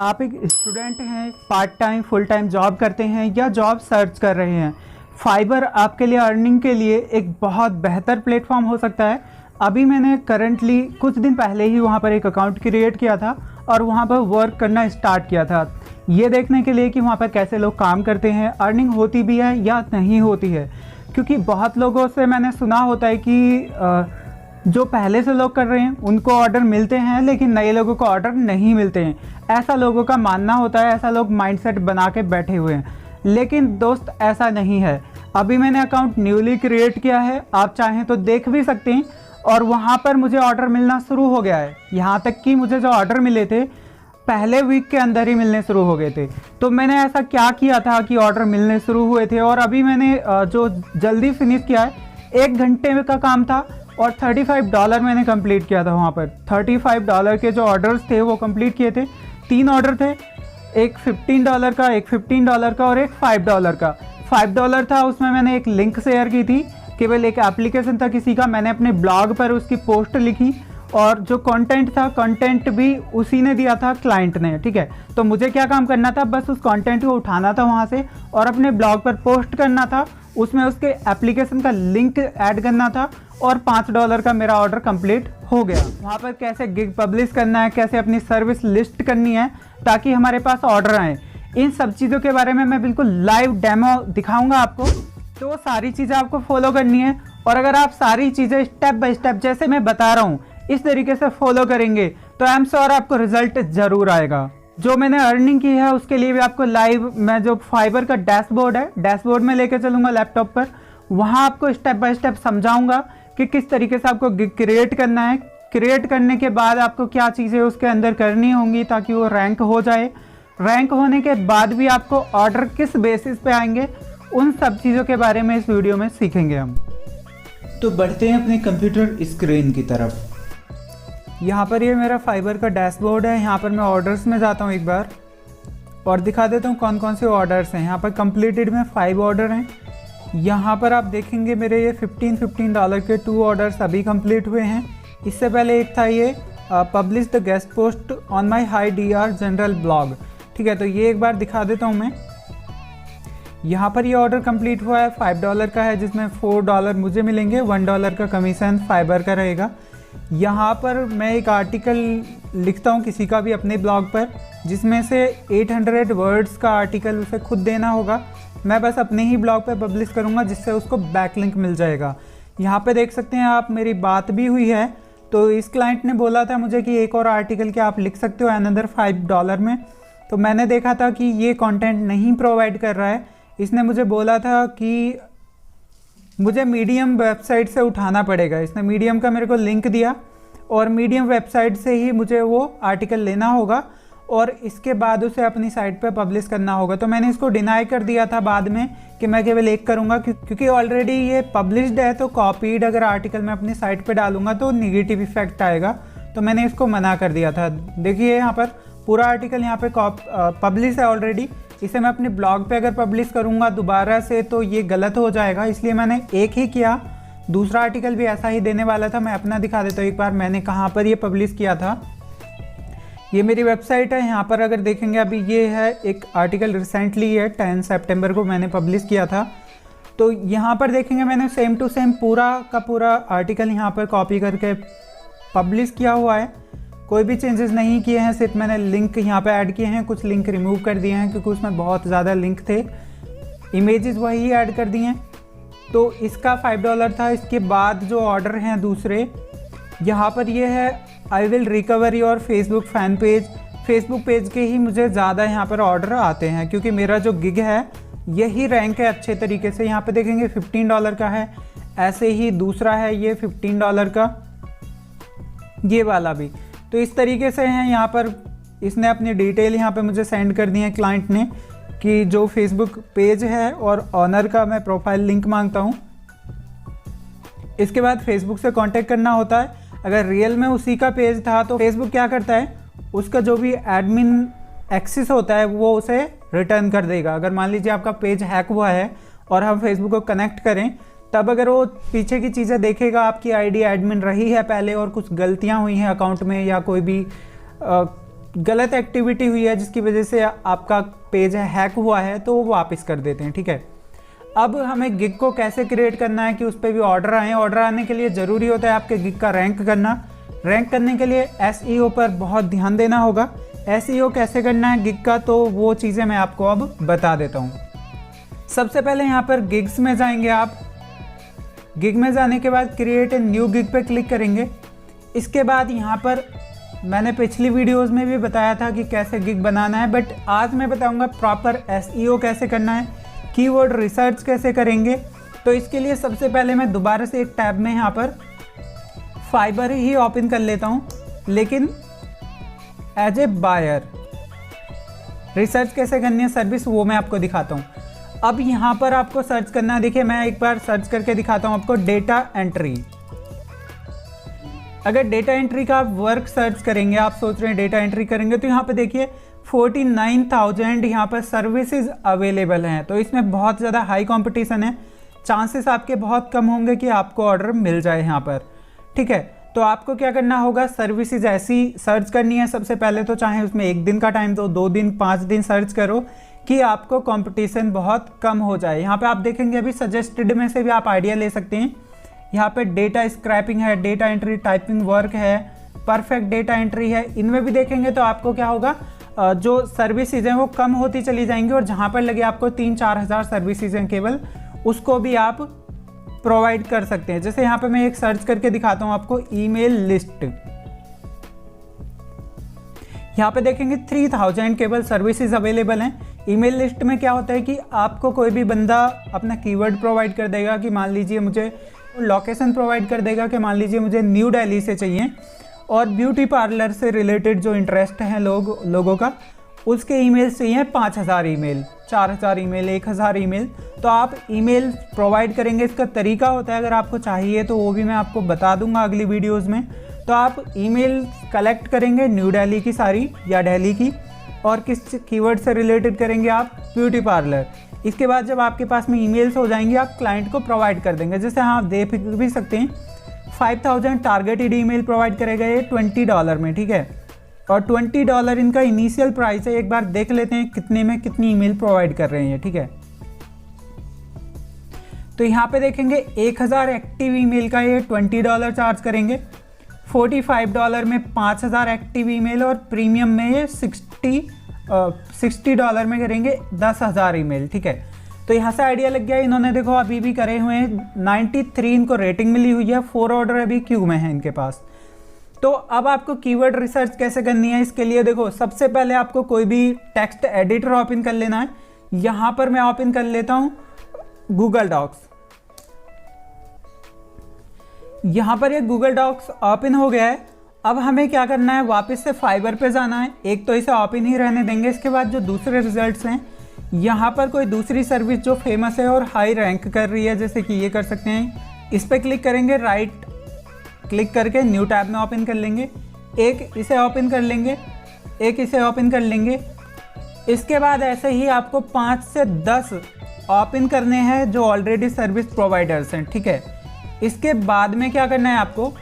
आप एक स्टूडेंट हैं, part time full time job करते हैं या जॉब सर्च कर रहे हैं, फाइबर आपके लिए अर्निंग के लिए एक बहुत बेहतर प्लेटफॉर्म हो सकता है। अभी मैंने करंटली कुछ दिन पहले ही वहाँ पर एक अकाउंट क्रिएट किया था और वहाँ पर वर्क करना स्टार्ट किया था, ये देखने के लिए कि वहाँ पर कैसे लोग काम करते हैं, अर्निंग होती भी है या नहीं होती है। क्योंकि बहुत लोगों से मैंने सुना होता है कि जो पहले से लोग कर रहे हैं उनको ऑर्डर मिलते हैं लेकिन नए लोगों को ऑर्डर नहीं मिलते हैं, ऐसा लोगों का मानना होता है, ऐसा लोग माइंडसेट बना के बैठे हुए हैं। लेकिन दोस्त ऐसा नहीं है। अभी मैंने अकाउंट न्यूली क्रिएट किया है, आप चाहें तो देख भी सकते हैं, और वहाँ पर मुझे ऑर्डर मिलना शुरू हो गया है। यहाँ तक कि मुझे जो ऑर्डर मिले थे पहले वीक के अंदर ही मिलने शुरू हो गए थे। तो मैंने ऐसा क्या किया था कि ऑर्डर मिलने शुरू हुए थे, और अभी मैंने जो जल्दी फिनिश किया है, 1 घंटे का काम था और $35 मैंने कंप्लीट किया था। वहाँ पर $35 के जो ऑर्डर्स थे वो कंप्लीट किए थे। 3 ऑर्डर थे, एक $15 का, एक $15 का और एक $5 का। $5 था, उसमें मैंने एक लिंक शेयर की थी, केवल एक एप्लीकेशन था किसी का, मैंने अपने ब्लॉग पर उसकी पोस्ट लिखी और जो कंटेंट था, कंटेंट भी उसी ने दिया था, क्लाइंट ने। ठीक है, तो मुझे क्या काम करना था, बस उस कंटेंट को उठाना था वहाँ से और अपने ब्लॉग पर पोस्ट करना था, उसमें उसके एप्लीकेशन का लिंक ऐड करना था और $5 का मेरा ऑर्डर कंप्लीट हो गया। वहाँ पर कैसे गिग पब्लिश करना है, कैसे अपनी सर्विस लिस्ट करनी है ताकि हमारे पास ऑर्डर आए, इन सब चीज़ों के बारे में मैं बिल्कुल लाइव डेमो दिखाऊंगा आपको। तो वो सारी चीज़ें आपको फॉलो करनी है, और अगर आप सारी चीज़ें स्टेप बाय स्टेप जैसे मैं बता रहा हूँ इस तरीके से फॉलो करेंगे तो आई एम श्योर आपको रिजल्ट ज़रूर आएगा। जो मैंने अर्निंग की है उसके लिए भी आपको लाइव मैं जो फाइबर का डैशबोर्ड है, डैशबोर्ड में लेके चलूँगा लैपटॉप पर, वहाँ आपको स्टेप बाय स्टेप समझाऊंगा कि किस तरीके से आपको गिग क्रिएट करना है, क्रिएट करने के बाद आपको क्या चीज़ें उसके अंदर करनी होंगी ताकि वो रैंक हो जाए, रैंक होने के बाद भी आपको ऑर्डर किस बेसिस पे आएंगे, उन सब चीज़ों के बारे में इस वीडियो में सीखेंगे हम। तो बढ़ते हैं अपने कंप्यूटर स्क्रीन की तरफ। यहाँ पर ये मेरा फाइबर का डैशबोर्ड है, यहाँ पर मैं ऑर्डर्स में जाता हूँ एक बार और दिखा देता हूँ कौन कौन से ऑर्डर्स हैं। यहाँ पर कंप्लीटेड में 5 ऑर्डर हैं। यहाँ पर आप देखेंगे मेरे ये $15 के 2 ऑर्डर्स अभी कंप्लीट हुए हैं। इससे पहले एक था ये publish the guest post on my high DR general blog. ठीक है, तो ये एक बार दिखा देता हूँ मैं। यहाँ पर ये ऑर्डर कंप्लीट हुआ है, $5 का है, जिसमें $4 मुझे मिलेंगे, $1 का कमीशन फाइबर का रहेगा। यहाँ पर मैं एक आर्टिकल लिखता हूँ किसी का भी अपने ब्लॉग पर, जिसमें से 800 वर्ड्स का आर्टिकल उसे खुद देना होगा, मैं बस अपने ही ब्लॉग पे पब्लिश करूँगा जिससे उसको बैकलिंक मिल जाएगा। यहाँ पे देख सकते हैं आप, मेरी बात भी हुई है। तो इस क्लाइंट ने बोला था मुझे कि एक और आर्टिकल क्या आप लिख सकते हो अनदर $5 में। तो मैंने देखा था कि ये कंटेंट नहीं प्रोवाइड कर रहा है। इसने मुझे बोला था कि मुझे मीडियम वेबसाइट से उठाना पड़ेगा। इसने मीडियम का मेरे को लिंक दिया और मीडियम वेबसाइट से ही मुझे वो आर्टिकल लेना होगा और इसके बाद उसे अपनी साइट पे पब्लिश करना होगा। तो मैंने इसको डिनाई कर दिया था बाद में कि मैं केवल एक करूँगा, क्योंकि ऑलरेडी ये पब्लिश्ड है। तो कॉपीड अगर आर्टिकल मैं अपनी साइट पे डालूंगा तो निगेटिव इफेक्ट आएगा, तो मैंने इसको मना कर दिया था। देखिए यहाँ पर पूरा आर्टिकल यहाँ पे पब्लिश है ऑलरेडी। इसे मैं अपने ब्लॉग पे अगर पब्लिश करूँगा दोबारा से तो ये गलत हो जाएगा, इसलिए मैंने एक ही किया। दूसरा आर्टिकल भी ऐसा ही देने वाला था। मैं अपना दिखा देता हूँ एक बार, मैंने कहाँ पर ये पब्लिश किया था। ये मेरी वेबसाइट है। यहाँ पर अगर देखेंगे अभी ये है एक आर्टिकल रिसेंटली है 10 सितंबर को मैंने पब्लिश किया था। तो यहाँ पर देखेंगे मैंने सेम टू सेम पूरा का पूरा आर्टिकल यहाँ पर कॉपी करके पब्लिश किया हुआ है, कोई भी चेंजेस नहीं किए हैं, सिर्फ मैंने लिंक यहाँ पे ऐड किए हैं, कुछ लिंक रिमूव कर दिए हैं क्योंकि उसमें बहुत ज़्यादा लिंक थे, इमेजेस वही ऐड कर दिए हैं। तो इसका $5 था। इसके बाद जो ऑर्डर हैं दूसरे, यहाँ पर ये है I will recover your Facebook fan page. Facebook page के ही मुझे ज़्यादा यहाँ पर ऑर्डर आते हैं क्योंकि मेरा जो गिग है यही रैंक है अच्छे तरीके से। यहाँ पे देखेंगे $15 का है, ऐसे ही दूसरा है ये $15 का, ये वाला भी। तो इस तरीके से हैं। यहाँ पर इसने अपनी डिटेल यहाँ पे मुझे सेंड कर दी है क्लाइंट ने कि जो फेसबुक पेज है और ऑनर का मैं प्रोफाइल लिंक मांगता हूँ। इसके बाद फेसबुक से कांटेक्ट करना होता है। अगर रियल में उसी का पेज था तो फेसबुक क्या करता है, उसका जो भी एडमिन एक्सेस होता है वो उसे रिटर्न कर देगा। अगर मान लीजिए आपका पेज हैक हुआ है और हम फेसबुक को कनेक्ट करें, तब अगर वो पीछे की चीज़ें देखेगा, आपकी आईडी एडमिन रही है पहले और कुछ गलतियां हुई हैं अकाउंट में या कोई भी गलत एक्टिविटी हुई है जिसकी वजह से आपका पेज है हैक हुआ है, तो वो वापस कर देते हैं, ठीक है। अब हमें गिग को कैसे क्रिएट करना है कि उस पर भी ऑर्डर आए। ऑर्डर आने के लिए ज़रूरी होता है आपके गिग का रैंक करना। रैंक करने के लिए SEO पर बहुत ध्यान देना होगा। SEO कैसे करना है गिग का, तो वो चीज़ें मैं आपको अब बता देता हूँ। सबसे पहले यहाँ पर गिग्स में जाएंगे आप। गिग में जाने के बाद क्रिएट ए न्यू गिग पे क्लिक करेंगे। इसके बाद यहाँ पर मैंने पिछली वीडियोस में भी बताया था कि कैसे गिग बनाना है, बट आज मैं बताऊँगा प्रॉपर SEO कैसे करना है, कीवर्ड रिसर्च कैसे करेंगे। तो इसके लिए सबसे पहले मैं दोबारा से एक टैब में यहाँ पर फाइबर ही ओपन कर लेता हूँ, लेकिन एज ए बायर। रिसर्च कैसे करनी है सर्विस वो मैं आपको दिखाता हूँ। अब यहाँ पर आपको सर्च करना है, देखिए मैं एक बार सर्च करके दिखाता हूँ आपको, डेटा एंट्री। अगर डेटा एंट्री का आप वर्क सर्च करेंगे, आप सोच रहे हैं डेटा एंट्री करेंगे, तो यहाँ पे देखिए 49,000 यहाँ पर सर्विसेज अवेलेबल हैं। तो इसमें बहुत ज़्यादा हाई कंपटीशन है, चांसेस आपके बहुत कम होंगे कि आपको ऑर्डर मिल जाए यहाँ पर, ठीक है। तो आपको क्या करना होगा, सर्विसेज ऐसी सर्च करनी है सबसे पहले तो, चाहे उसमें 1 दिन का टाइम दो, 2 दिन, 5 दिन सर्च करो कि आपको कंपटीशन बहुत कम हो जाए। यहाँ पे आप देखेंगे अभी सजेस्टेड में से भी आप आइडिया ले सकते हैं। यहाँ पे डेटा स्क्रैपिंग है, डेटा एंट्री टाइपिंग वर्क है, परफेक्ट डेटा एंट्री है। इनमें भी देखेंगे तो आपको क्या होगा, जो सर्विसेज हैं वो कम होती चली जाएंगी, और जहाँ पर लगे आपको 3-4 हज़ार सर्विसेज हैं केवल, उसको भी आप प्रोवाइड कर सकते हैं। जैसे यहाँ पे मैं एक सर्च करके दिखाता हूँ आपको, ईमेल लिस्ट। यहाँ पे देखेंगे 3000 केवल सर्विसेज अवेलेबल हैं। ईमेल लिस्ट में क्या होता है कि आपको कोई भी बंदा अपना कीवर्ड प्रोवाइड कर देगा कि मान लीजिए मुझे लोकेशन प्रोवाइड कर देगा कि मान लीजिए मुझे न्यू दिल्ली से चाहिए, और ब्यूटी पार्लर से रिलेटेड जो इंटरेस्ट है लोगों का, उसके ईमेल चाहिए 5000 ईमेल, 4000 ईमेल, 1000 ईमेल। तो आप ईमेल प्रोवाइड करेंगे। इसका तरीका होता है, अगर आपको चाहिए तो वो भी मैं आपको बता दूंगा अगली वीडियोज़ में। तो आप ईमेल कलेक्ट करेंगे न्यू दिल्ली की सारी या दिल्ली की, और किस कीवर्ड से रिलेटेड करेंगे आप, ब्यूटी पार्लर। इसके बाद जब आपके पास में ईमेल्स हो जाएंगे, आप क्लाइंट को प्रोवाइड कर देंगे। जैसे आप देख भी सकते हैं 5000 टारगेटेड ईमेल प्रोवाइड करेगा ये $20 में, ठीक है। और $20 इनका इनिशियल प्राइस है। एक बार देख लेते हैं कितने में कितनी ईमेल प्रोवाइड कर रहे हैं, ठीक है। तो यहाँ पे देखेंगे 1000 एक्टिव ईमेल का ये $20 चार्ज करेंगे, $45 में 5000 एक्टिव ईमेल, और प्रीमियम में ये $60 में करेंगे 10,000 ईमेल, ठीक है। तो यहाँ से आइडिया लग गया। इन्होंने देखो अभी भी करे हुए हैं, 93 इनको रेटिंग मिली हुई है, 4 ऑर्डर अभी क्यू में है इनके पास। तो अब आपको कीवर्ड रिसर्च कैसे करनी है, इसके लिए देखो सबसे पहले आपको कोई भी टेक्स्ट एडिटर ओपन कर लेना है। यहाँ पर मैं ओपन कर लेता हूँ गूगल डॉक्स। यहाँ पर ये गूगल डॉक्स ओपन हो गया है। अब हमें क्या करना है, वापस से फाइबर पे जाना है। एक तो इसे ओपन ही रहने देंगे, इसके बाद जो दूसरे रिजल्ट्स हैं, यहाँ पर कोई दूसरी सर्विस जो फेमस है और हाई रैंक कर रही है, जैसे कि ये कर सकते हैं, इस पर क्लिक करेंगे, राइट क्लिक करके न्यू टैब में ओपन कर लेंगे। एक इसे ओपन कर लेंगे, एक इसे ओपन कर लेंगे। इसके बाद ऐसे ही आपको 5 से 10 ओपन करने हैं जो ऑलरेडी सर्विस प्रोवाइडर्स हैं, ठीक है। इसके बाद में क्या करना है, आपको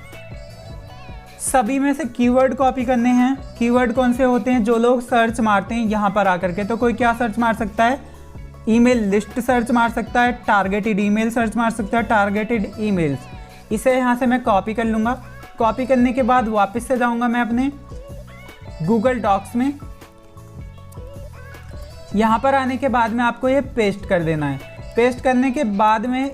सभी में से कीवर्ड कॉपी करने हैं। कीवर्ड कौन से होते हैं, जो लोग सर्च मारते हैं यहाँ पर आकर के। तो कोई क्या सर्च मार सकता है, ईमेल लिस्ट सर्च मार सकता है, टारगेटेड ईमेल सर्च मार सकता है, टारगेटेड ईमेल्स। इसे यहाँ से मैं कॉपी कर लूँगा। कॉपी करने के बाद वापस से जाऊँगा मैं अपने गूगल डॉक्स में। यहाँ पर आने के बाद में आपको ये पेस्ट कर देना है। पेस्ट करने के बाद में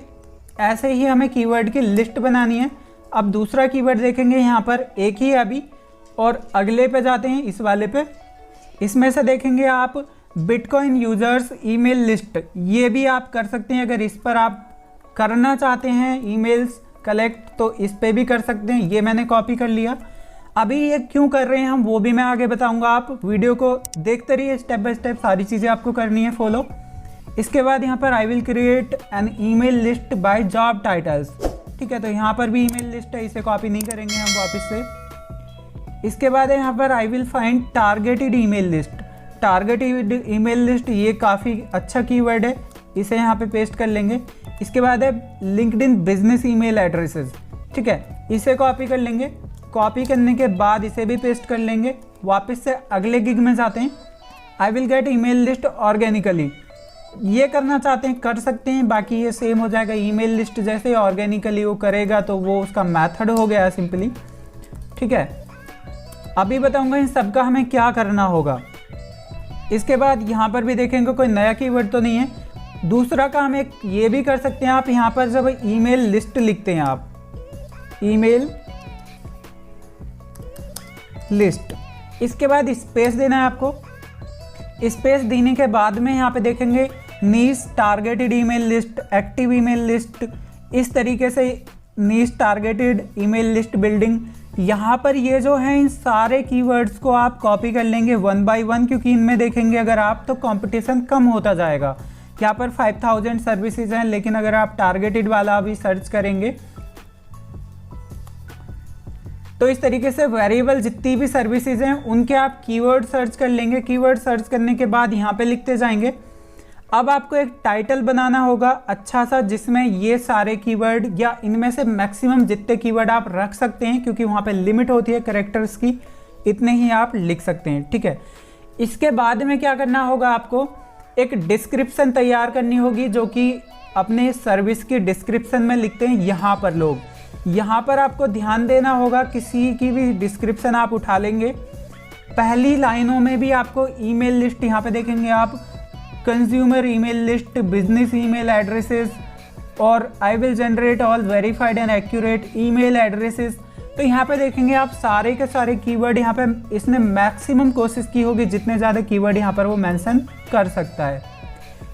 ऐसे ही हमें कीवर्ड की लिस्ट बनानी है। अब दूसरा कीवर्ड देखेंगे, यहाँ पर एक ही है अभी, और अगले पे जाते हैं, इस वाले पे। इसमें से देखेंगे आप बिटकॉइन यूजर्स ईमेल लिस्ट, ये भी आप कर सकते हैं। अगर इस पर आप करना चाहते हैं ईमेल्स कलेक्ट, तो इस पे भी कर सकते हैं। ये मैंने कॉपी कर लिया। अभी ये क्यों कर रहे हैं हम, वो भी मैं आगे बताऊंगा। आप वीडियो को देखते रहिए, स्टेप बाय स्टेप सारी चीज़ें आपको करनी है फॉलो। इसके बाद यहाँ पर I will create an email list by job titles, ठीक है। तो यहाँ पर भी ईमेल लिस्ट है, इसे कॉपी नहीं करेंगे हम वापस से। इसके बाद यहाँ पर आई will find targeted email list. Targeted email list ये काफ़ी अच्छा कीवर्ड है, इसे यहाँ पे पेस्ट कर लेंगे। इसके बाद है लिंक्डइन बिजनेस ईमेल एड्रेसेस, ठीक है, इसे कॉपी कर लेंगे। कॉपी करने के बाद इसे भी पेस्ट कर लेंगे। वापस से अगले गिग में जाते हैं। I will get email list organically, ये करना चाहते हैं कर सकते हैं, बाकी ये सेम हो जाएगा। ईमेल लिस्ट जैसे ऑर्गेनिकली वो करेगा तो वो उसका मेथड हो गया सिंपली, ठीक है। अभी बताऊंगा इन सब का हमें क्या करना होगा। इसके बाद यहाँ पर भी देखेंगे कोई नया कीवर्ड तो नहीं है। दूसरा काम एक ये भी कर सकते हैं आप, यहाँ पर जब ईमेल लिस्ट लिखते हैं आप, ईमेल लिस्ट, इसके बाद स्पेस देना है आपको। स्पेस देने के बाद में यहाँ पे देखेंगे niche targeted email list, active email list, इस तरीके से niche targeted email list building. यहाँ पर ये जो है इन सारे कीवर्ड्स को आप कॉपी कर लेंगे 1 बाय 1, क्योंकि इनमें देखेंगे अगर आप तो कंपटीशन कम होता जाएगा। यहाँ पर 5000 सर्विसेज हैं, लेकिन अगर आप टारगेटेड वाला भी सर्च करेंगे तो इस तरीके से वेरिएबल जितनी भी सर्विसेज हैं उनके आप कीवर्ड सर्च कर लेंगे। कीवर्ड सर्च करने के बाद यहाँ पे लिखते जाएंगे। अब आपको एक टाइटल बनाना होगा अच्छा सा, जिसमें ये सारे कीवर्ड या इनमें से मैक्सिमम जितने कीवर्ड आप रख सकते हैं, क्योंकि वहाँ पे लिमिट होती है कैरेक्टर्स की, इतने ही आप लिख सकते हैं, ठीक है। इसके बाद में क्या करना होगा, आपको एक डिस्क्रिप्शन तैयार करनी होगी, जो कि अपने सर्विस की डिस्क्रिप्शन में लिखते हैं यहाँ पर लोग। यहाँ पर आपको ध्यान देना होगा, किसी की भी डिस्क्रिप्शन आप उठा लेंगे, पहली लाइनों में भी आपको ईमेल लिस्ट, यहाँ पे देखेंगे आप consumer email list, business email addresses और I will generate all verified and accurate email addresses. तो यहाँ पे देखेंगे आप सारे के सारे कीवर्ड, यहाँ पे इसने मैक्सिमम कोशिश की होगी जितने ज़्यादा कीवर्ड यहाँ पर वो मेंशन कर सकता है।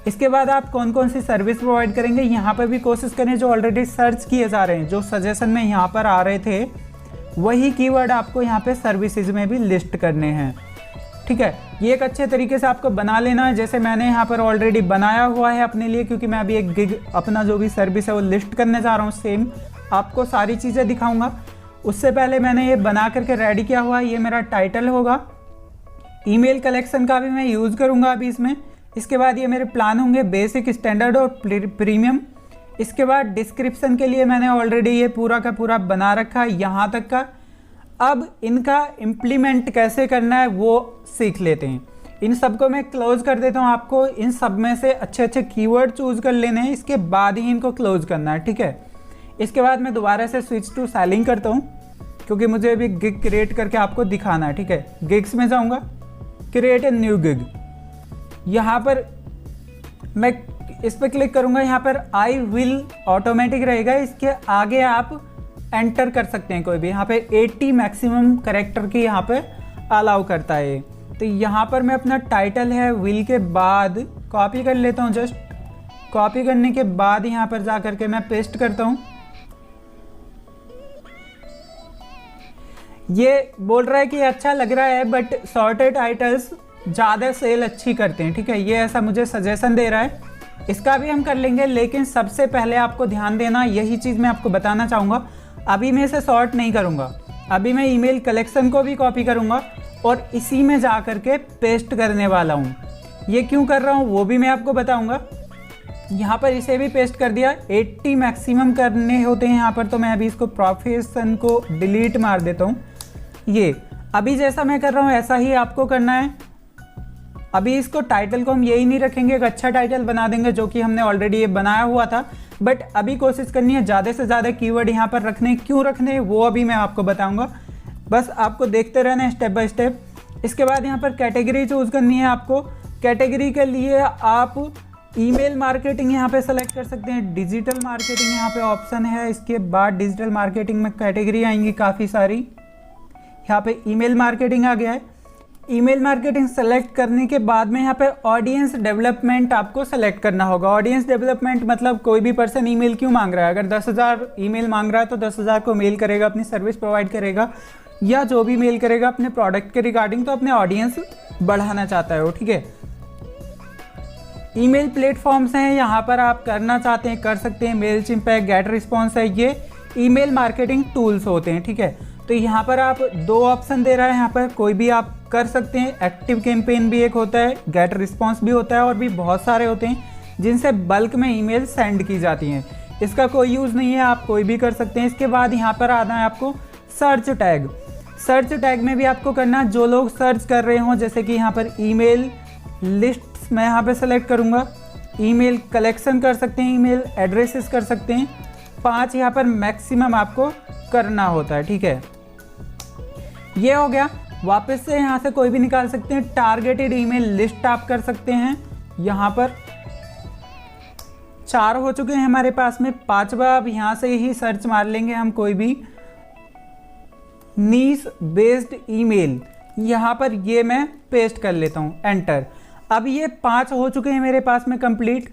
इसके बाद आप कौन कौन सी सर्विस प्रोवाइड करेंगे, यहाँ पर भी कोशिश करें जो ऑलरेडी सर्च किए जा रहे हैं, जो सजेशन में यहाँ पर आ रहे थे वही कीवर्ड आपको यहाँ पे सर्विसेज में भी लिस्ट करने हैं, ठीक है। ये एक अच्छे तरीके से आपको बना लेना है, जैसे मैंने यहाँ पर ऑलरेडी बनाया हुआ है अपने लिए, क्योंकि मैं अभी एक गिग अपना जो भी सर्विस है वो लिस्ट करने जा रहा हूँ। सेम आपको सारी चीज़ें दिखाऊंगा। उससे पहले मैंने ये बना करके रेडी किया हुआ है, ये मेरा टाइटल होगा। ईमेल कलेक्शन का भी मैं यूज़ करूँगा अभी इसमें। इसके बाद ये मेरे प्लान होंगे बेसिक, स्टैंडर्ड और प्रीमियम। इसके बाद डिस्क्रिप्शन के लिए मैंने ऑलरेडी ये पूरा का पूरा बना रखा है यहाँ तक का। अब इनका इम्प्लीमेंट कैसे करना है वो सीख लेते हैं। इन सब को मैं क्लोज कर देता हूँ। आपको इन सब में से अच्छे अच्छे कीवर्ड चूज कर लेने हैं, इसके बाद ही इनको क्लोज करना है, ठीक है। इसके बाद मैं दोबारा से स्विच टू सेलिंग करता हूँ, क्योंकि मुझे अभी गिग क्रिएट करके आपको दिखाना है, ठीक है। गिग्स में जाऊँगा, क्रिएट ए न्यू गिग, यहाँ पर मैं इस पर क्लिक करूँगा। यहाँ पर आई विल ऑटोमेटिक रहेगा, इसके आगे आप एंटर कर सकते हैं कोई भी। यहाँ पे 80 मैक्सिमम कैरेक्टर की यहाँ पे अलाउ करता है। तो यहाँ पर मैं अपना टाइटल है विल के बाद कॉपी कर लेता हूँ। जस्ट कॉपी करने के बाद यहाँ पर जा करके मैं पेस्ट करता हूँ। ये बोल रहा है कि अच्छा लग रहा है, बट सॉर्टेड टाइटल्स ज़्यादा सेल अच्छी करते हैं, ठीक है। ये ऐसा मुझे सजेशन दे रहा है, इसका भी हम कर लेंगे। लेकिन सबसे पहले आपको ध्यान देना, यही चीज़ मैं आपको बताना चाहूँगा। अभी मैं इसे सॉर्ट नहीं करूँगा, अभी मैं ईमेल कलेक्शन को भी कॉपी करूँगा और इसी में जा करके पेस्ट करने वाला हूँ। ये क्यों कर रहा हूँ वो भी मैं आपको बताऊँगा। यहाँ पर इसे भी पेस्ट कर दिया। 80 मैक्सिमम करने होते हैं यहाँ पर, तो मैं अभी इसको प्रोफेशन को डिलीट मार देता हूँ। ये अभी जैसा मैं कर रहा हूँ ऐसा ही आपको करना है। अभी इसको टाइटल को हम यही नहीं रखेंगे, एक अच्छा टाइटल बना देंगे जो कि हमने ऑलरेडी ये बनाया हुआ था। बट अभी कोशिश करनी है ज़्यादा से ज़्यादा कीवर्ड यहाँ पर रखने। क्यों रखने वो अभी मैं आपको बताऊँगा, बस आपको देखते रहना है स्टेप बाय स्टेप। इसके बाद यहाँ पर कैटेगरी चूज़ करनी है आपको। कैटेगरी के लिए आप ईमेल मार्केटिंग यहाँ पे सेलेक्ट कर सकते हैं, डिजिटल मार्केटिंग यहाँ पे ऑप्शन है। इसके बाद डिजिटल मार्केटिंग में कैटेगरी आएंगी काफ़ी सारी। यहाँ पे ईमेल मार्केटिंग आ गया है। ईमेल मार्केटिंग सेलेक्ट करने के बाद में यहाँ पे ऑडियंस डेवलपमेंट आपको सेलेक्ट करना होगा। ऑडियंस डेवलपमेंट मतलब कोई भी पर्सन ईमेल क्यों मांग रहा है। अगर 10,000 ईमेल मांग रहा है तो 10,000 को मेल करेगा, अपनी सर्विस प्रोवाइड करेगा, या जो भी मेल करेगा अपने प्रोडक्ट के रिगार्डिंग, तो अपने ऑडियंस बढ़ाना चाहता है वो, ठीक है। ईमेल प्लेटफॉर्म्स हैं, यहाँ पर आप करना चाहते हैं कर सकते हैं। मेलचिम्प है, गेट रिस्पॉन्स है, ये ईमेल मार्केटिंग टूल्स होते हैं, ठीक है। तो यहाँ पर आप 2 ऑप्शन दे रहा है, यहाँ पर कोई भी आप कर सकते हैं। एक्टिव कैंपेन भी एक होता है, गेट रिस्पॉन्स भी होता है, और भी बहुत सारे होते हैं जिनसे बल्क में ईमेल सेंड की जाती हैं। इसका कोई यूज़ नहीं है, आप कोई भी कर सकते हैं। इसके बाद यहाँ पर आना है आपको सर्च टैग में भी आपको करना, जो लोग सर्च कर रहे हों, जैसे कि यहाँ पर ईमेल लिस्ट्स मैं यहाँ पे सेलेक्ट करूँगा, ईमेल कलेक्शन कर सकते हैं, ईमेल एड्रेसेस कर सकते हैं, 5 यहाँ पर मैक्सिमम आपको करना होता है। ठीक है, ये हो गया। वापस से यहाँ से कोई भी निकाल सकते हैं। टारगेटेड ईमेल लिस्ट आप कर सकते हैं। यहाँ पर 4 हो चुके हैं हमारे पास में, 5वां अब यहाँ से ही सर्च मार लेंगे हम कोई भी नीश बेस्ड ईमेल, यहाँ पर ये मैं पेस्ट कर लेता हूँ, एंटर। अब ये 5 हो चुके हैं मेरे पास में कंप्लीट।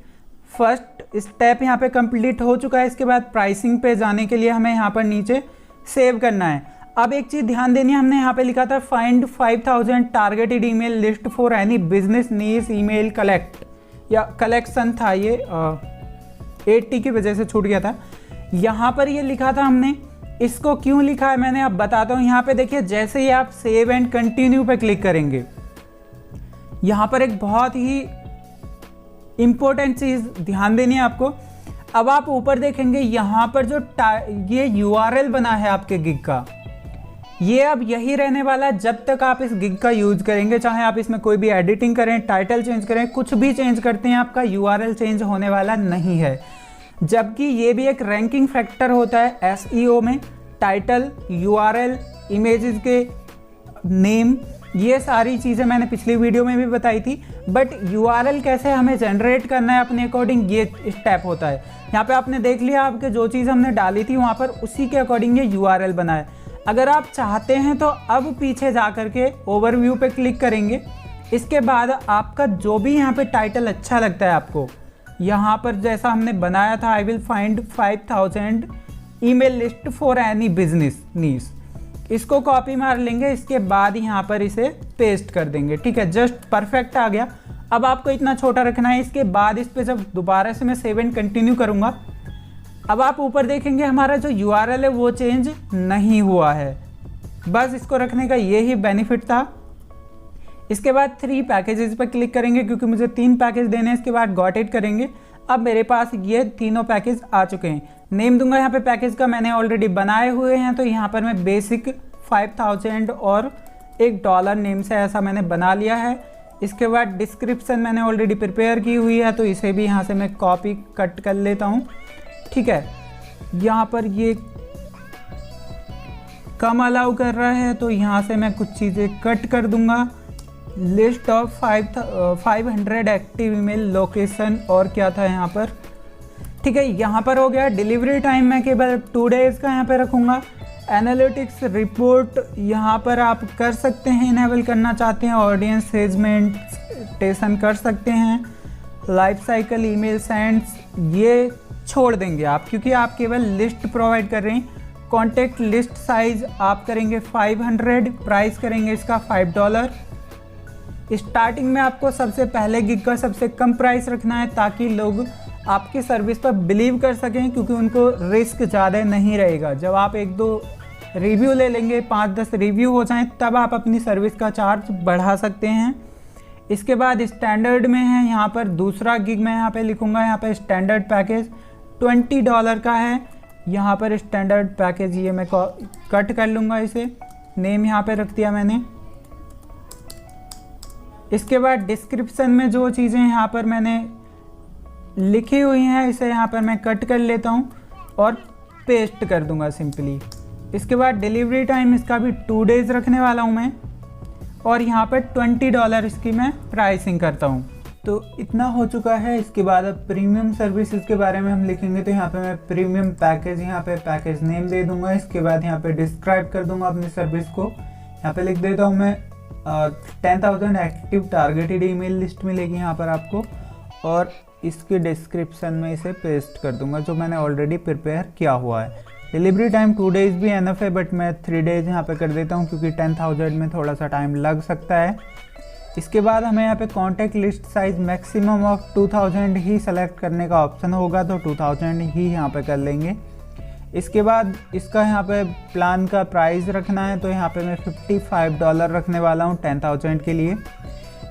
फर्स्ट स्टेप यहाँ पे कंप्लीट हो चुका है। इसके बाद प्राइसिंग पे जाने के लिए हमें यहाँ पर नीचे सेव करना है। अब एक चीज़ ध्यान देनी है, हमने यहाँ पे लिखा था find 5000 targeted email list for any business niche email collect या कलेक्शन था, ये 80 की वजह से छूट गया था। यहाँ पर ये लिखा था हमने, इसको क्यों लिखा है मैंने अब बताता हूँ। यहाँ पे देखिए, जैसे ही आप सेव एंड कंटिन्यू पे क्लिक करेंगे, यहाँ पर एक बहुत ही इंपॉर्टेंट चीज़ ध्यान देनी है आपको। अब आप ऊपर देखेंगे, यहाँ पर जो ये URL बना है आपके गिग का, ये अब यही रहने वाला है जब तक आप इस गिग का यूज करेंगे। चाहे आप इसमें कोई भी एडिटिंग करें, टाइटल चेंज करें, कुछ भी चेंज करते हैं, आपका URL चेंज होने वाला नहीं है। जबकि ये भी एक रैंकिंग फैक्टर होता है SEO में। टाइटल, URL, इमेजेस के नेम, ये सारी चीज़ें मैंने पिछली वीडियो में भी बताई थी। बट URL कैसे हमें जनरेट करना है अपने अकॉर्डिंग, ये स्टेप होता है। यहाँ पे आपने देख लिया, आपके जो चीज़ हमने डाली थी वहाँ पर उसी के अकॉर्डिंग ये URL बना है। अगर आप चाहते हैं तो अब पीछे जा कर के ओवरव्यू पे क्लिक करेंगे। इसके बाद आपका जो भी यहाँ पे टाइटल अच्छा लगता है आपको, यहाँ पर जैसा हमने बनाया था, I will find 5000 email list for any business niche, इसको कॉपी मार लेंगे। इसके बाद यहाँ पर इसे पेस्ट कर देंगे। ठीक है, जस्ट परफेक्ट आ गया। अब आपको इतना छोटा रखना है। इसके बाद इस पर जब दोबारा से मैं सेव एंड कंटिन्यू करूँगा, अब आप ऊपर देखेंगे हमारा जो URL है वो चेंज नहीं हुआ है। बस इसको रखने का यही बेनिफिट था। इसके बाद 3 पैकेजेस पर क्लिक करेंगे, क्योंकि मुझे 3 पैकेज देने हैं। इसके बाद गॉट इट करेंगे। अब मेरे पास ये तीनों पैकेज आ चुके हैं। नेम दूंगा यहाँ पे पैकेज का, मैंने ऑलरेडी बनाए हुए हैं, तो यहाँ पर मैं बेसिक 5000 और $1 नेम से ऐसा मैंने बना लिया है। इसके बाद डिस्क्रिप्शन मैंने ऑलरेडी प्रिपेयर की हुई है, तो इसे भी यहाँ से मैं कॉपी कट कर लेता हूँ। ठीक है, यहाँ पर ये कम अलाउ कर रहा है, तो यहाँ से मैं कुछ चीज़ें कट कर दूंगा। List of 500 active email location, और क्या था यहाँ पर। ठीक है, यहाँ पर हो गया। डिलीवरी टाइम मैं केवल 2 डेज़ का यहाँ पे रखूँगा। एनालिटिक्स रिपोर्ट यहाँ पर आप कर सकते हैं, इनेबल करना चाहते हैं। ऑडियंस सेगमेंटेशन कर सकते हैं। लाइफ साइकिल ईमेल सेंड्स ये छोड़ देंगे आप, क्योंकि आप केवल लिस्ट प्रोवाइड कर रहे हैं। कॉन्टैक्ट लिस्ट साइज आप करेंगे 500, प्राइस करेंगे इसका $5। स्टार्टिंग में आपको सबसे पहले गिग का सबसे कम प्राइस रखना है, ताकि लोग आपकी सर्विस पर बिलीव कर सकें, क्योंकि उनको रिस्क ज़्यादा नहीं रहेगा। जब आप 1-2 रिव्यू ले लेंगे, 5-10 रिव्यू हो जाएं, तब आप अपनी सर्विस का चार्ज बढ़ा सकते हैं। इसके बाद स्टैंडर्ड में है, यहाँ पर दूसरा गिग मैं यहाँ पे लिखूँगा। यहाँ पे स्टैंडर्ड पैकेज $20 का है। यहाँ पर स्टैंडर्ड पैकेज ये मैं कट कर लूँगा, इसे नेम यहाँ पे रख दिया मैंने। इसके बाद डिस्क्रिप्शन में जो चीज़ें यहाँ पर मैंने लिखी हुई हैं, इसे यहाँ पर मैं कट कर लेता हूँ और पेस्ट कर दूँगा सिंपली। इसके बाद डिलीवरी टाइम इसका भी 2 डेज़ रखने वाला हूँ मैं, और यहाँ पर $20 इसकी मैं प्राइसिंग करता हूँ। तो इतना हो चुका है। इसके बाद अब प्रीमियम सर्विसेज के बारे में हम लिखेंगे, तो यहाँ पे मैं प्रीमियम पैकेज, यहाँ पे पैकेज नेम दे दूंगा। इसके बाद यहाँ पे डिस्क्राइब कर दूंगा अपनी सर्विस को। यहाँ पे लिख देता हूँ मैं 10,000 एक्टिव टारगेटेड ईमेल लिस्ट मिलेगी यहाँ पर आपको, और इसके डिस्क्रिप्शन में इसे पेस्ट कर दूंगा जो मैंने ऑलरेडी प्रिपेयर किया हुआ है। डिलीवरी टाइम 2 डेज़ भी एनफ है, बट मैं 3 डेज़ यहाँ पे कर देता हूँ, क्योंकि 10,000 में थोड़ा सा टाइम लग सकता है। इसके बाद हमें यहाँ पे contact list size maximum of 2000 he select करने का ऑप्शन होगा, तो 2000 ही यहाँ पे कर लेंगे। इसके बाद इसका यहाँ पे प्लान का प्राइस रखना है, तो यहाँ पे मैं $55 रखने वाला हूँ 10,000 के लिए।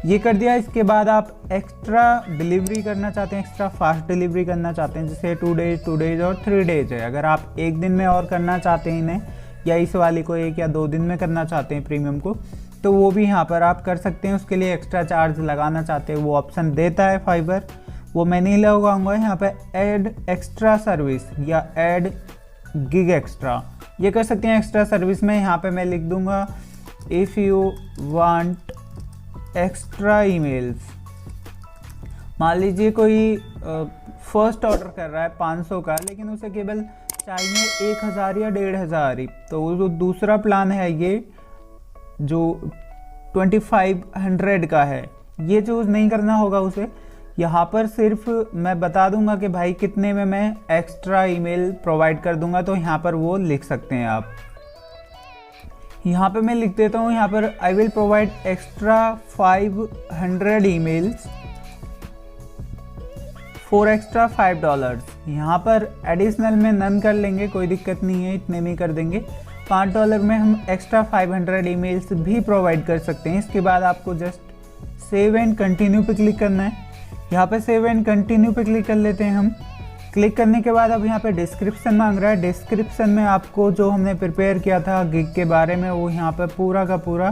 ये कर दिया। इसके बाद आप एक्स्ट्रा डिलीवरी करना चाहते हैं, एक्स्ट्रा फास्ट डिलीवरी करना चाहते हैं, जैसे 2 डेज़ और 3 डेज़ है। अगर आप एक दिन में और करना चाहते हैं इन्हें, या इस वाली को 1 या 2 दिन में करना चाहते हैं प्रीमियम को, तो वो भी यहाँ पर आप कर सकते हैं। उसके लिए एक्स्ट्रा चार्ज लगाना चाहते हैं वो ऑप्शन देता है फाइबर, वो मैं नहीं लगाऊंगा। यहाँ पे ऐड एक्स्ट्रा सर्विस या ऐड गिग एक्स्ट्रा ये कर सकते हैं एक्स्ट्रा सर्विस में। यहाँ पे मैं लिख दूंगा if you want extra emails. मान लीजिए कोई फर्स्ट ऑर्डर कर रहा है 500 का, लेकिन उसे केवल चाहिए 1000 या 1500 ही, तो वो जो दूसरा प्लान है ये जो 2500 का है ये चूज़ नहीं करना होगा उसे। यहाँ पर सिर्फ मैं बता दूंगा कि भाई कितने में मैं एक्स्ट्रा ईमेल प्रोवाइड कर दूंगा, तो यहाँ पर वो लिख सकते हैं आप। यहाँ पे मैं लिख देता हूँ, यहाँ पर I will provide extra 500 emails for extra $5। यहाँ पर एडिशनल में नन कर लेंगे, कोई दिक्कत नहीं है, इतने में कर देंगे। $5 में हम एक्स्ट्रा 500 ईमेल्स भी प्रोवाइड कर सकते हैं। इसके बाद आपको जस्ट सेव एंड कंटिन्यू पे क्लिक करना है। यहाँ पे सेव एंड कंटिन्यू पे क्लिक कर लेते हैं हम। क्लिक करने के बाद अब यहाँ पे डिस्क्रिप्शन मांग रहा है। डिस्क्रिप्शन में आपको जो हमने प्रिपेयर किया था गिग के बारे में वो यहाँ पर पूरा का पूरा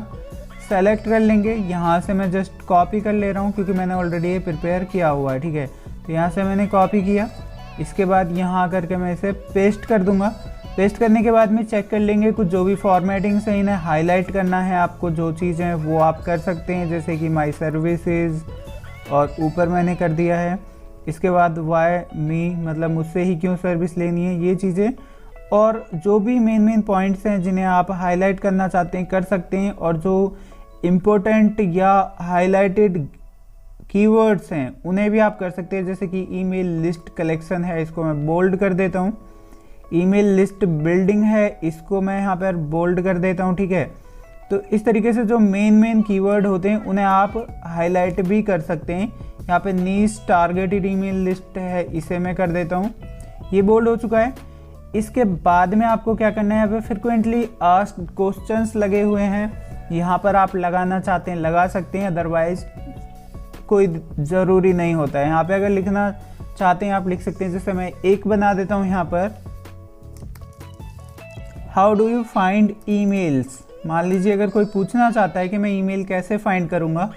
सेलेक्ट कर लेंगे। यहाँ से मैं जस्ट कॉपी कर ले रहा हूँ क्योंकि मैंने ऑलरेडी ये प्रिपेयर किया हुआ है, ठीक है। तो यहाँ से मैंने कॉपी किया, इसके बाद यहाँ करके मैं इसे पेस्ट कर दूँगा। पेस्ट करने के बाद में चेक कर लेंगे कुछ जो भी फॉर्मेटिंग से इन्हें हाईलाइट करना है आपको, जो चीज़ें वो आप कर सकते हैं, जैसे कि माई सर्विसेज और ऊपर मैंने कर दिया है। इसके बाद वाई मी मतलब मुझसे ही क्यों सर्विस लेनी है, ये चीज़ें और जो भी मेन पॉइंट्स हैं जिन्हें आप हाईलाइट करना चाहते हैं कर सकते हैं। और जो इम्पोर्टेंट या हाईलाइटेड कीवर्ड्स हैं उन्हें भी आप कर सकते हैं, जैसे कि ईमेल लिस्ट कलेक्शन है, इसको मैं बोल्ड कर देता हूँ। ईमेल लिस्ट बिल्डिंग है, इसको मैं यहाँ पर बोल्ड कर देता हूँ, ठीक है। तो इस तरीके से जो मेन कीवर्ड होते हैं उन्हें आप हाईलाइट भी कर सकते हैं। यहाँ पे नीश टारगेटेड ईमेल लिस्ट है, इसे मैं कर देता हूँ, ये बोल्ड हो चुका है। इसके बाद में आपको क्या करना है, यहाँ पे फ्रिक्वेंटली आस्क्ड क्वेश्चंस लगे हुए हैं, यहाँ पर आप लगाना चाहते हैं लगा सकते हैं, अदरवाइज कोई ज़रूरी नहीं होता है। यहाँ पे अगर लिखना चाहते हैं आप लिख सकते हैं, जैसे मैं एक बना देता हूँ यहाँ पर, how do you find emails. मान लीजिए अगर कोई पूछना चाहता है कि मैं ईमेल कैसे फाइंड करूँगा,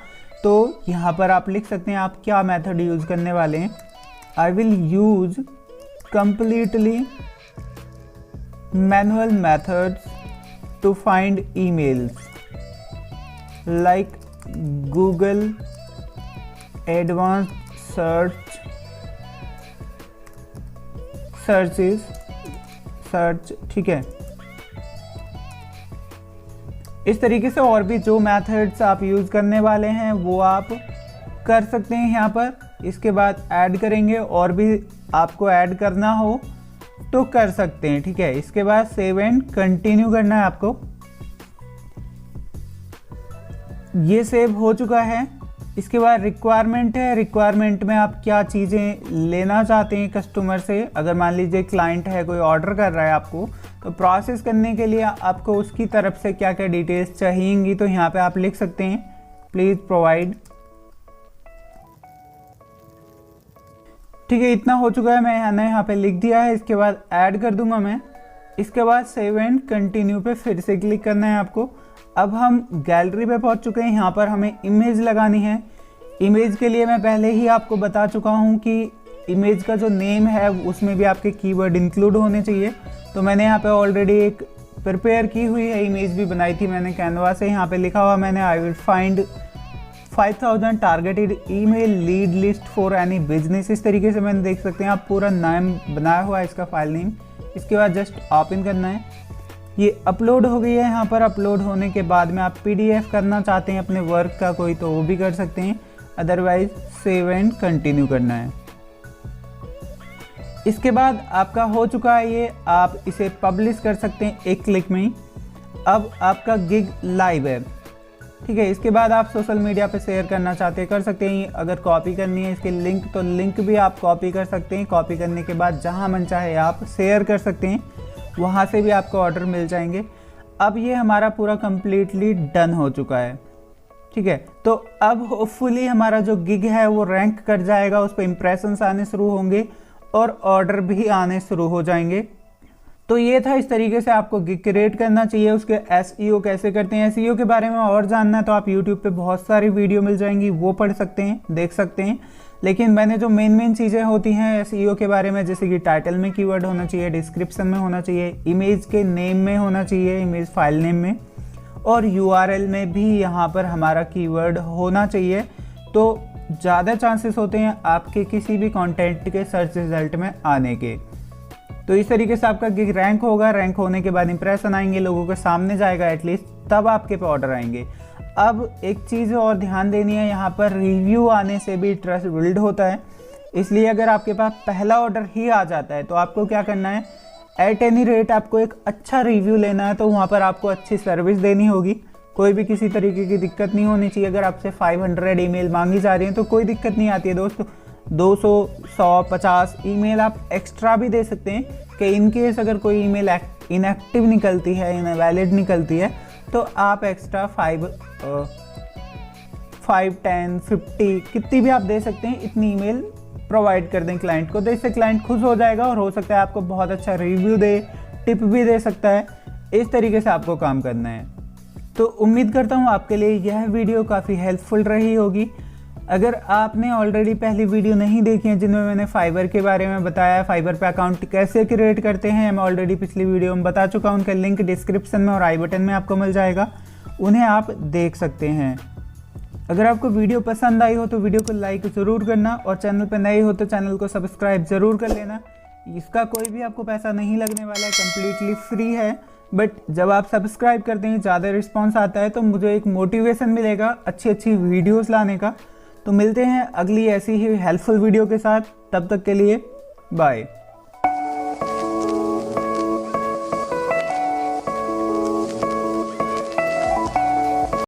तो यहाँ पर आप लिख सकते हैं आप क्या मेथड यूज़ करने वाले हैं। I will use completely manual methods to find emails like Google Advanced search, ठीक है। इस तरीके से और भी जो मेथड्स आप यूज़ करने वाले हैं वो आप कर सकते हैं यहाँ पर। इसके बाद ऐड करेंगे, और भी आपको ऐड करना हो तो कर सकते हैं, ठीक है। इसके बाद सेव एंड कंटिन्यू करना है आपको। ये सेव हो चुका है। इसके बाद रिक्वायरमेंट है, रिक्वायरमेंट में आप क्या चीज़ें लेना चाहते हैं कस्टमर से। अगर मान लीजिए क्लाइंट है, कोई ऑर्डर कर रहा है आपको, तो प्रोसेस करने के लिए आपको उसकी तरफ से क्या क्या डिटेल्स चाहिएंगी, तो यहाँ पे आप लिख सकते हैं प्लीज़ प्रोवाइड, ठीक है। इतना हो चुका है, मैंने यहाँ पे लिख दिया है। इसके बाद ऐड कर दूंगा मैं। इसके बाद सेव एंड कंटिन्यू पे फिर से क्लिक करना है आपको। अब हम गैलरी पे पहुँच चुके हैं। यहाँ पर हमें इमेज लगानी है। इमेज के लिए मैं पहले ही आपको बता चुका हूँ कि इमेज का जो नेम है उसमें भी आपके कीवर्ड इंक्लूड होने चाहिए। तो मैंने यहाँ पे ऑलरेडी एक प्रिपेयर की हुई है, इमेज भी बनाई थी मैंने कैनवा से। यहाँ पे लिखा हुआ मैंने आई will find 5000 targeted email lead list for any business. इस तरीके से मैंने देख सकते हैं आप पूरा नाम बनाया हुआ है इसका फाइल नेम। इसके बाद जस्ट ओपन करना है। ये अपलोड हो गई है। यहाँ पर अपलोड होने के बाद में आप PDF करना चाहते हैं अपने वर्क का कोई, तो वो भी कर सकते हैं, अदरवाइज सेव एंड कंटिन्यू करना है। इसके बाद आपका हो चुका है ये, आप इसे पब्लिश कर सकते हैं एक क्लिक में ही। अब आपका गिग लाइव है, ठीक है। इसके बाद आप सोशल मीडिया पे शेयर करना चाहते हैं कर सकते हैं। अगर कॉपी करनी है इसके लिंक, तो लिंक भी आप कॉपी कर सकते हैं। कॉपी करने के बाद जहां मन चाहे आप शेयर कर सकते हैं, वहां से भी आपको ऑर्डर मिल जाएंगे। अब ये हमारा पूरा कंप्लीटली डन हो चुका है, ठीक है। तो अब होपफुली हमारा जो गिग है वो रैंक कर जाएगा, उस पर इंप्रेशंस आने शुरू होंगे और ऑर्डर भी आने शुरू हो जाएंगे। तो ये था, इस तरीके से आपको गिग क्रिएट करना चाहिए। उसके एसईओ कैसे करते हैं, एसईओ के बारे में और जानना है तो आप यूट्यूब पे बहुत सारी वीडियो मिल जाएंगी, वो पढ़ सकते हैं, देख सकते हैं। लेकिन मैंने जो मेन चीज़ें होती हैं एसईओ के बारे में, जैसे कि टाइटल में कीवर्ड होना चाहिए, डिस्क्रिप्शन में होना चाहिए, इमेज के नेम में होना चाहिए, इमेज फाइल नेम में, और यूआरएल में भी यहाँ पर हमारा कीवर्ड होना चाहिए। तो ज़्यादा चांसेस होते हैं आपके किसी भी कंटेंट के सर्च रिजल्ट में आने के। तो इस तरीके से आपका गिग रैंक होगा, रैंक होने के बाद इंप्रेशन आएंगे, लोगों के सामने जाएगा एटलीस्ट, तब आपके पे ऑर्डर आएंगे। अब एक चीज़ और ध्यान देनी है, यहाँ पर रिव्यू आने से भी ट्रस्ट बिल्ड होता है। इसलिए अगर आपके पास पहला ऑर्डर ही आ जाता है तो आपको क्या करना है, एट एनी रेट आपको एक अच्छा रिव्यू लेना है। तो वहाँ पर आपको अच्छी सर्विस देनी होगी, कोई भी किसी तरीके की दिक्कत नहीं होनी चाहिए। अगर आपसे 500 ईमेल मांगी जा रही हैं तो कोई दिक्कत नहीं आती है दोस्तों, 200, 100, 50 ईमेल आप एक्स्ट्रा भी दे सकते हैं कि इन केस अगर कोई ईमेल इनएक्टिव निकलती है, इनवैलिड निकलती है, तो आप एक्स्ट्रा 5, 10, 50 कितनी भी आप दे सकते हैं, इतनी ईमेल प्रोवाइड कर दें क्लाइंट को। तो इससे क्लाइंट खुश हो जाएगा और हो सकता है आपको बहुत अच्छा रिव्यू दे, टिप भी दे सकता है। इस तरीके से आपको काम करना है। तो उम्मीद करता हूँ आपके लिए यह वीडियो काफ़ी हेल्पफुल रही होगी। अगर आपने ऑलरेडी पहली वीडियो नहीं देखी है जिनमें मैंने फाइबर के बारे में बताया, फाइबर पे अकाउंट कैसे क्रिएट करते हैं, मैं ऑलरेडी पिछली वीडियो में बता चुका हूँ। उनका लिंक डिस्क्रिप्शन में और आई बटन में आपको मिल जाएगा, उन्हें आप देख सकते हैं। अगर आपको वीडियो पसंद आई हो तो वीडियो को लाइक ज़रूर करना, और चैनल पर नए हो तो चैनल को सब्सक्राइब ज़रूर कर लेना। इसका कोई भी आपको पैसा नहीं लगने वाला है, कम्प्लीटली फ्री है। बट जब आप सब्सक्राइब करते हैं, ज़्यादा रिस्पॉन्स आता है तो मुझे एक मोटिवेशन मिलेगा अच्छी वीडियोज़ लाने का। तो मिलते हैं अगली ऐसी ही हेल्पफुल वीडियो के साथ, तब तक के लिए बाय।